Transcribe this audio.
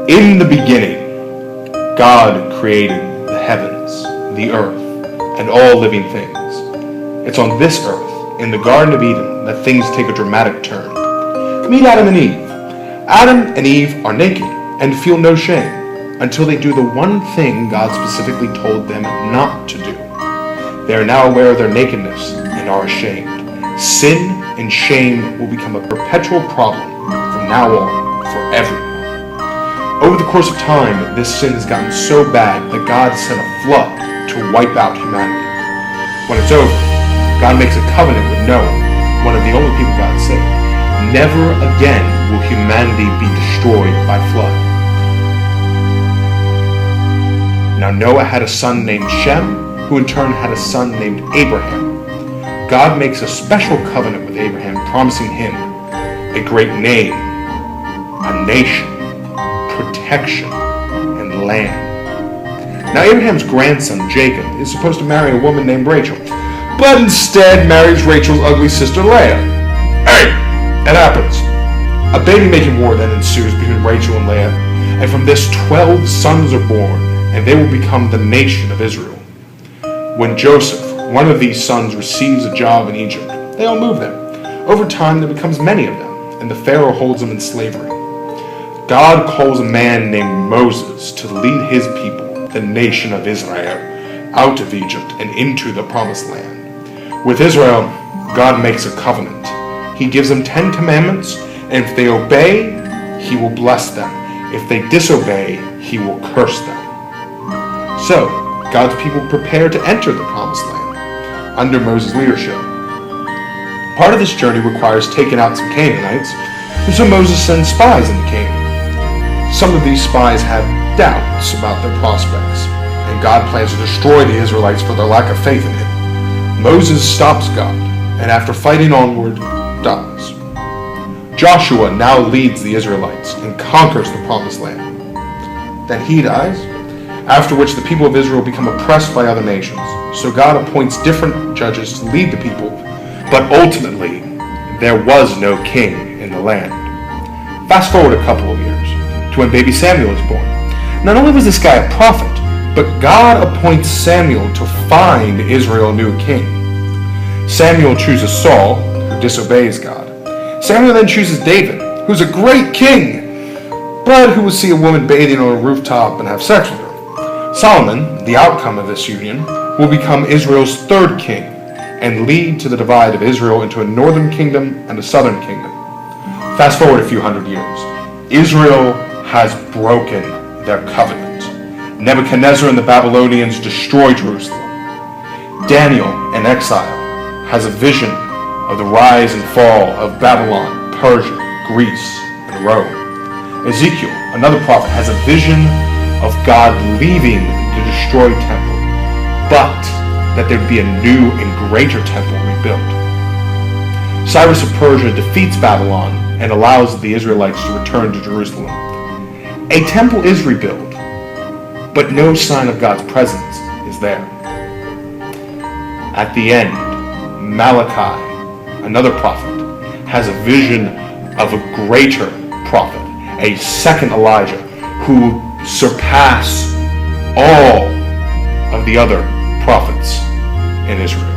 In the beginning, God created the heavens, the earth, and all living things. It's on this earth, in the Garden of Eden, that things take a dramatic turn. Meet Adam and Eve. Adam and Eve are naked and feel no shame until they do the one thing God specifically told them not to do. They are now aware of their nakedness and are ashamed. Sin and shame will become a perpetual problem from now on for everyone. Over the course of time, this sin has gotten so bad that God sent a flood to wipe out humanity. When it's over, God makes a covenant with Noah, one of the only people God saved. Never again will humanity be destroyed by flood. Now Noah had a son named Shem, who in turn had a son named Abraham. God makes a special covenant with Abraham, promising him a great name, a nation, protection, and land. Now Abraham's grandson, Jacob, is supposed to marry a woman named Rachel, but instead marries Rachel's ugly sister, Leah. Hey, it happens. A baby-making war then ensues between Rachel and Leah, and from this 12 sons are born, and they will become the nation of Israel. When Joseph, one of these sons, receives a job in Egypt, they all move there. Over time, there becomes many of them, and the Pharaoh holds them in slavery. God calls a man named Moses to lead his people, the nation of Israel, out of Egypt and into the promised land. With Israel, God makes a covenant. He gives them 10 commandments, and if they obey, he will bless them. If they disobey, he will curse them. So, God's people prepare to enter the promised land under Moses' leadership. Part of this journey requires taking out some Canaanites, and so Moses sends spies into Canaan. Some of these spies have doubts about their prospects, and God plans to destroy the Israelites for their lack of faith in him. Moses stops God, and after fighting onward, dies. Joshua now leads the Israelites and conquers the promised land. Then he dies, after which the people of Israel become oppressed by other nations. So God appoints different judges to lead the people, but ultimately, there was no king in the land. Fast forward a couple of years to when baby Samuel is born. Not only was this guy a prophet, but God appoints Samuel to find Israel a new king. Samuel chooses Saul, who disobeys God. Samuel then chooses David, who's a great king, but who will see a woman bathing on a rooftop and have sex with her. Solomon, the outcome of this union, will become Israel's third king and lead to the divide of Israel into a northern kingdom and a southern kingdom. Fast forward a few hundred years. Israel has broken their covenant. Nebuchadnezzar and the Babylonians destroy Jerusalem. Daniel, in exile, has a vision of the rise and fall of Babylon, Persia, Greece, and Rome. Ezekiel, another prophet, has a vision of God leaving the destroyed temple, but that there'd be a new and greater temple rebuilt. Cyrus of Persia defeats Babylon and allows the Israelites to return to Jerusalem. A temple is rebuilt, but no sign of God's presence is there. At the end, Malachi, another prophet, has a vision of a greater prophet, a second Elijah, who surpass all of the other prophets in Israel.